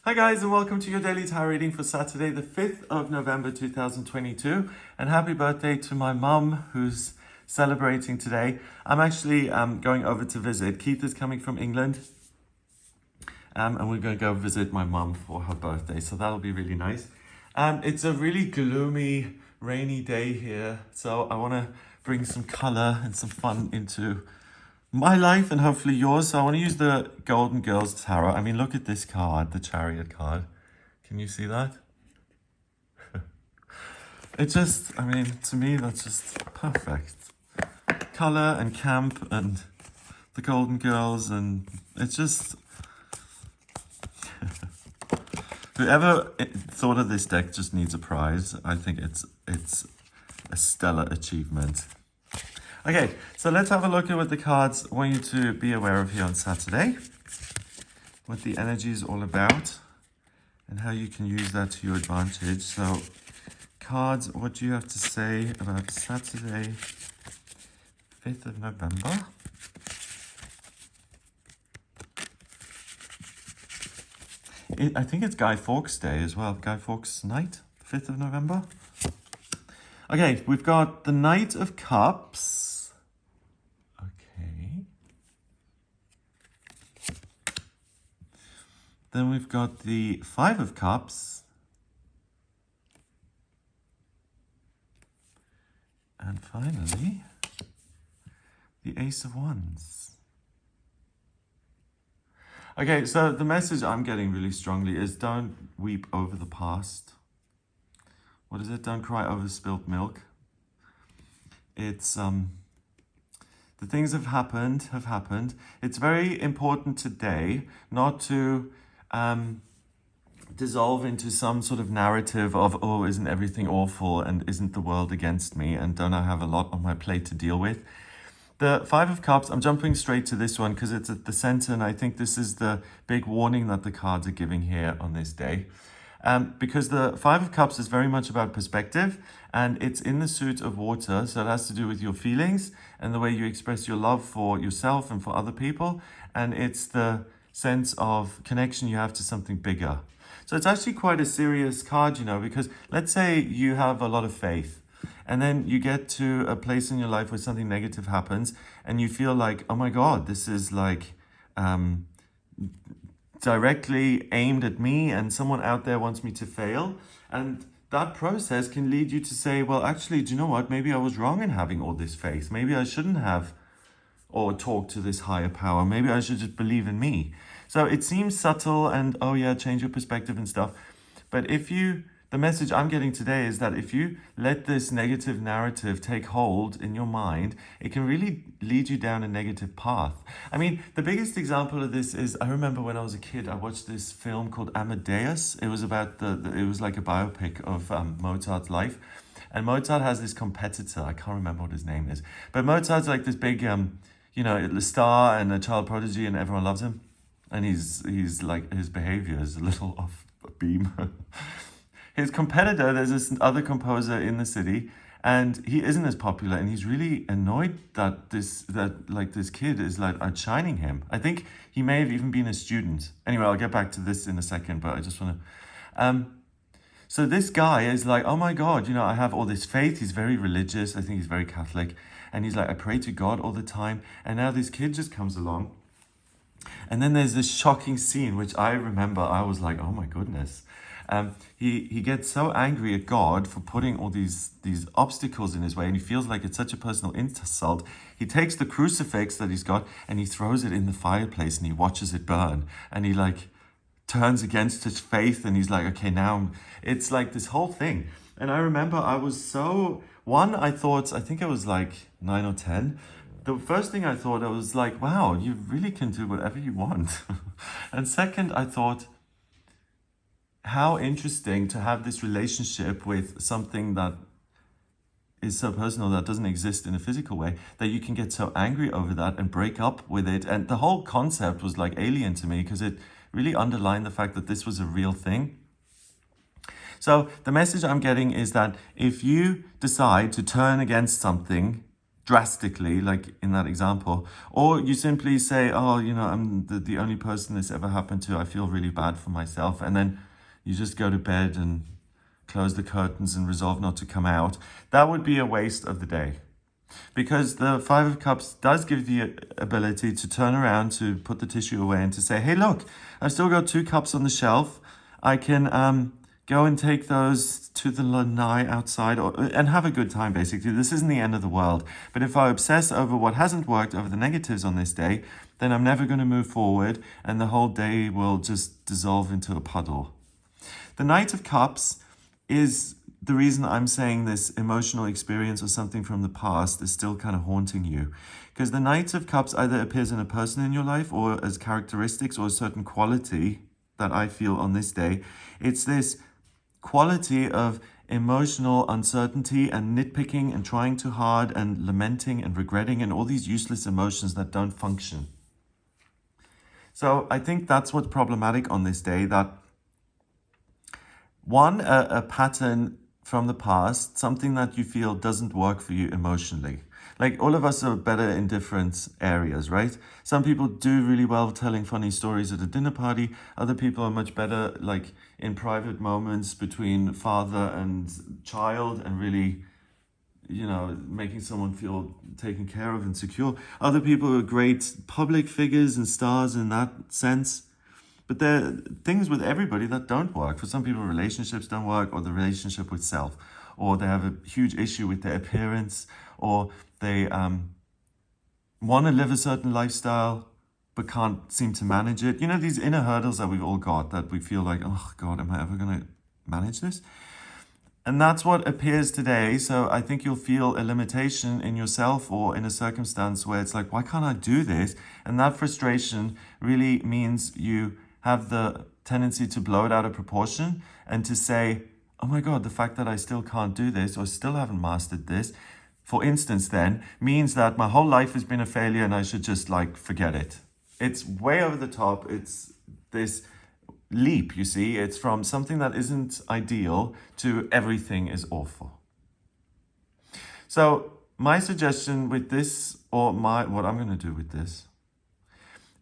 Hi guys, and welcome to your daily tarot reading for Saturday the 5th of November 2022, and happy birthday to my mum who's celebrating today. I'm actually going over to visit. Keith is coming from England, and we're going to go visit my mum for her birthday, so that'll be really nice. It's a really gloomy, rainy day here, so I want to bring some color and some fun into my life and hopefully yours. So I want to use the Golden Girls Tarot. I mean, look at this card, the Chariot card. Can you see that? It just, I mean, to me, that's just perfect. Color and camp and the Golden Girls, and it's just... Whoever thought of this deck just needs a prize. I think it's a stellar achievement. Okay, so let's have a look at what the cards want you to be aware of here on Saturday. What the energy is all about and how you can use that to your advantage. So, cards, what do you have to say about Saturday, 5th of November? I think it's Guy Fawkes Day as well. Guy Fawkes night, 5th of November. Okay, we've got the Knight of Cups. Then we've got the Five of Cups. And finally, the Ace of Wands. Okay, so the message I'm getting really strongly is don't weep over the past. What is it? Don't cry over spilt milk. It's, the things have happened. It's very important today not to dissolve into some sort of narrative of, oh, isn't everything awful and isn't the world against me and don't I have a lot on my plate to deal with? The Five of Cups, I'm jumping straight to this one because it's at the center, and I think this is the big warning that the cards are giving here on this day. Because the Five of Cups is very much about perspective, and it's in the suit of water, so it has to do with your feelings and the way you express your love for yourself and for other people, and it's the sense of connection you have to something bigger. So it's actually quite a serious card, you know, because let's say you have a lot of faith and then you get to a place in your life where something negative happens and you feel like, oh my God, this is like directly aimed at me and someone out there wants me to fail. And that process can lead you to say, well, actually, do you know what? Maybe I was wrong in having all this faith. Maybe I shouldn't have or talk to this higher power. Maybe I should just believe in me. So it seems subtle and, oh yeah, change your perspective and stuff. But the message I'm getting today is that if you let this negative narrative take hold in your mind, it can really lead you down a negative path. I mean, the biggest example of this is, I remember when I was a kid, I watched this film called Amadeus. It was about it was like a biopic of Mozart's life. And Mozart has this competitor, I can't remember what his name is. But Mozart's like this big, you know, a star and a child prodigy and everyone loves him. And he's like, his behavior is a little off beam. His competitor, there's this other composer in the city, and he isn't as popular, and he's really annoyed that this kid is like outshining him. I think he may have even been a student. Anyway, I'll get back to this in a second, but I just want to... So this guy is like, oh my God, you know, I have all this faith. He's very religious. I think he's very Catholic. And he's like, I pray to God all the time. And now this kid just comes along. And then there's this shocking scene, which I remember, I was like, oh my goodness. He gets so angry at God for putting all these obstacles in his way, and he feels like it's such a personal insult. He takes the crucifix that he's got and he throws it in the fireplace and he watches it burn. And he like turns against his faith and he's like, okay, now it's like this whole thing. And I remember I was so... I think I was like 9 or 10. The first thing I thought, I was like, wow, you really can do whatever you want. And second, I thought, how interesting to have this relationship with something that is so personal, that doesn't exist in a physical way, that you can get so angry over that and break up with it. And the whole concept was like alien to me because it really underlined the fact that this was a real thing. So the message I'm getting is that if you decide to turn against something drastically, like in that example, or you simply say, oh, I'm the only person this ever happened to. I feel really bad for myself. And then you just go to bed and close the curtains and resolve not to come out. That would be a waste of the day. Because the Five of Cups does give the ability to turn around, to put the tissue away and to say, hey, look, I've still got 2 cups on the shelf. I can go and take those to the lanai outside and have a good time, basically. This isn't the end of the world. But if I obsess over what hasn't worked, over the negatives on this day, then I'm never going to move forward and the whole day will just dissolve into a puddle. The Knight of Cups is the reason I'm saying this emotional experience or something from the past is still kind of haunting you. Because the Knight of Cups either appears in a person in your life or as characteristics or a certain quality that I feel on this day. It's this quality of emotional uncertainty and nitpicking and trying too hard and lamenting and regretting and all these useless emotions that don't function. So I think that's what's problematic on this day, that one, a pattern from the past, something that you feel doesn't work for you emotionally. Like all of us are better in different areas, right? Some people do really well telling funny stories at a dinner party. Other people are much better like in private moments between father and child and really, making someone feel taken care of and secure. Other people are great public figures and stars in that sense. But there are things with everybody that don't work. For some people, relationships don't work, or the relationship with self, or they have a huge issue with their appearance, or they want to live a certain lifestyle but can't seem to manage it. These inner hurdles that we've all got that we feel like, oh God, am I ever going to manage this? And that's what appears today. So I think you'll feel a limitation in yourself or in a circumstance where it's like, why can't I do this? And that frustration really means you have the tendency to blow it out of proportion and to say, oh my God, the fact that I still can't do this or still haven't mastered this, for instance, then means that my whole life has been a failure and I should just forget it. It's way over the top. It's this leap, you see. It's from something that isn't ideal to everything is awful. So my suggestion with this, or what I'm going to do with this,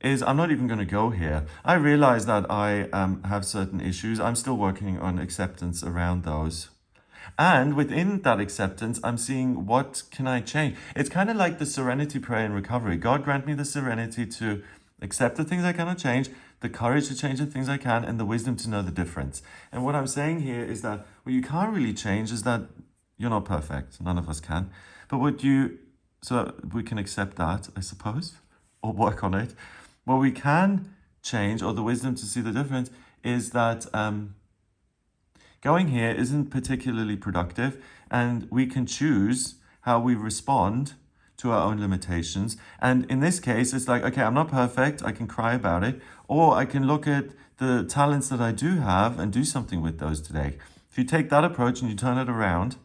is I'm not even going to go here. I realize that I have certain issues. I'm still working on acceptance around those. And within that acceptance, I'm seeing what can I change. It's kind of like the serenity prayer in recovery. God grant me the serenity to accept the things I cannot change, the courage to change the things I can, and the wisdom to know the difference. And what I'm saying here is that what you can't really change is that you're not perfect. None of us can. But so we can accept that, I suppose, or work on it. What we can change, or the wisdom to see the difference, is that going here isn't particularly productive, and we can choose how we respond to our own limitations. And in this case, it's like, okay, I'm not perfect, I can cry about it, or I can look at the talents that I do have and do something with those today. If you take that approach and you turn it around,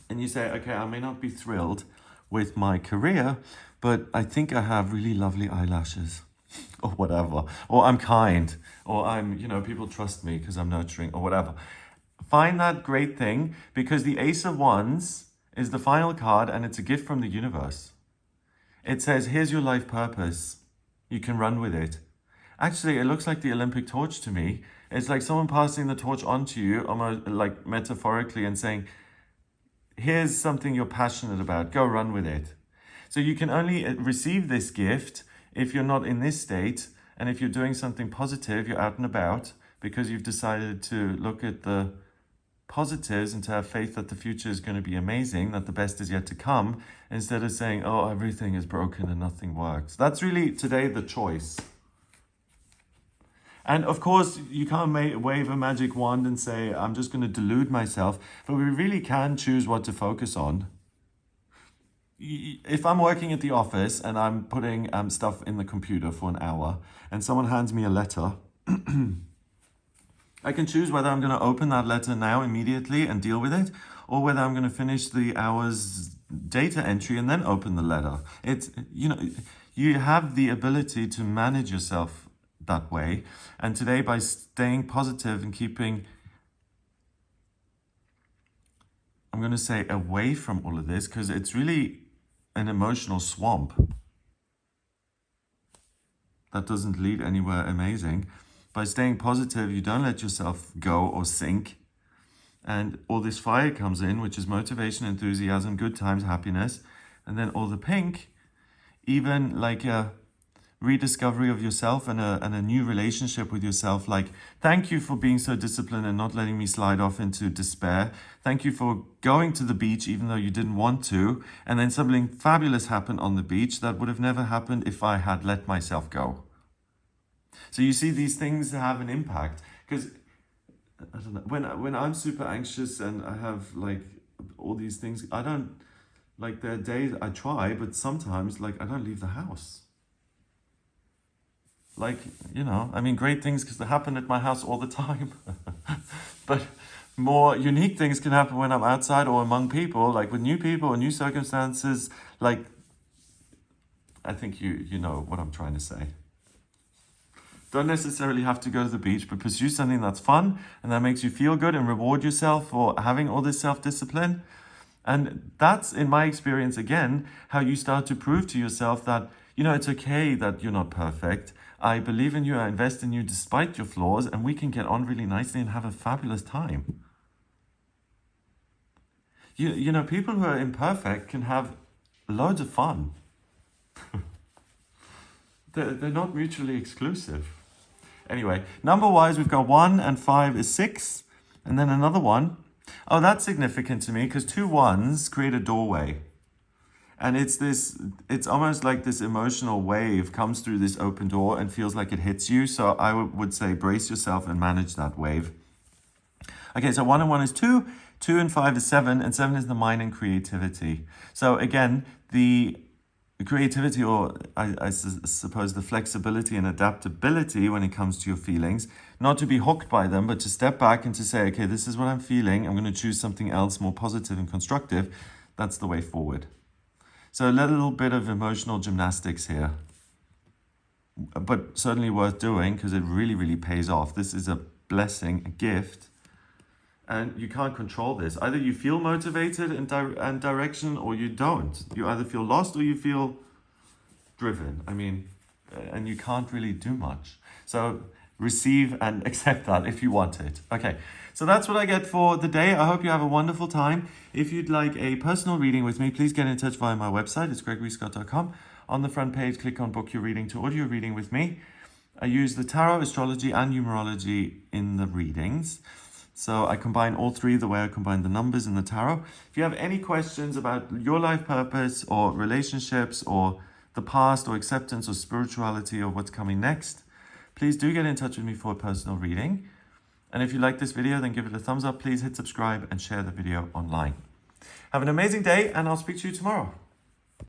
and you say, okay, I may not be thrilled with my career, but I think I have really lovely eyelashes or whatever, or I'm kind, or I'm, people trust me because I'm nurturing or whatever. Find that great thing, because the Ace of Wands is the final card and it's a gift from the universe. It says, here's your life purpose. You can run with it. Actually, it looks like the Olympic torch to me. It's like someone passing the torch on to you, almost like metaphorically, and saying, here's something you're passionate about. Go run with it. So you can only receive this gift if you're not in this state, and if you're doing something positive, you're out and about, because you've decided to look at the positives and to have faith that the future is going to be amazing, that the best is yet to come, instead of saying, oh, everything is broken and nothing works. That's really today the choice. And of course, you can't wave a magic wand and say, I'm just going to delude myself, but we really can choose what to focus on. If I'm working at the office and I'm putting stuff in the computer for an hour and someone hands me a letter, I can choose whether I'm going to open that letter now immediately and deal with it, or whether I'm going to finish the hour's data entry and then open the letter. It's, you have the ability to manage yourself that way. And today, by staying positive and keeping, I'm going to say, away from all of this, because it's really an emotional swamp that doesn't lead anywhere amazing. By staying positive, you don't let yourself go or sink. And all this fire comes in, which is motivation, enthusiasm, good times, happiness. And then all the pink, even like a rediscovery of yourself and a new relationship with yourself. Like, thank you for being so disciplined and not letting me slide off into despair. Thank you for going to the beach even though you didn't want to. And then something fabulous happened on the beach that would have never happened if I had let myself go. So you see, these things have an impact, because I don't know, when I'm super anxious and I have like all these things, I don't, like, there are days I try, but sometimes like I don't leave the house. Like, you know, I mean, great things because they happen at my house all the time. But more unique things can happen when I'm outside or among people, like with new people or new circumstances. Like, I think you know what I'm trying to say. Don't necessarily have to go to the beach, but pursue something that's fun and that makes you feel good, and reward yourself for having all this self-discipline. And that's, in my experience, again, how you start to prove to yourself that, you know, it's okay that you're not perfect. I believe in you, I invest in you despite your flaws, and we can get on really nicely and have a fabulous time. You know, people who are imperfect can have loads of fun. They're not mutually exclusive. Anyway, number-wise, we've got 1 and 5 is 6. And then another one. Oh, that's significant to me because 2 1s create a doorway. And it's almost like this emotional wave comes through this open door and feels like it hits you. So I would say brace yourself and manage that wave. Okay, so 1 and 1 is 2. 2 and 5 is 7. And 7 is the mind and creativity. So again, the creativity, or I suppose the flexibility and adaptability when it comes to your feelings, not to be hooked by them, but to step back and to say, okay, this is what I'm feeling. I'm going to choose something else more positive and constructive. That's the way forward. So a little bit of emotional gymnastics here, but certainly worth doing because it really, really pays off. This is a blessing, a gift. And you can't control this. Either you feel motivated and direction, or you don't. You either feel lost or you feel driven. I mean, and you can't really do much. So receive and accept that if you want it. Okay, so that's what I get for the day. I hope you have a wonderful time. If you'd like a personal reading with me, please get in touch via my website. It's gregoryscott.com. On the front page, click on Book Your Reading to audio reading with me. I use the tarot, astrology, and numerology in the readings. So I combine all three the way I combine the numbers in the tarot. If you have any questions about your life purpose or relationships or the past or acceptance or spirituality or what's coming next, please do get in touch with me for a personal reading. And if you like this video, then give it a thumbs up. Please hit subscribe and share the video online. Have an amazing day, and I'll speak to you tomorrow.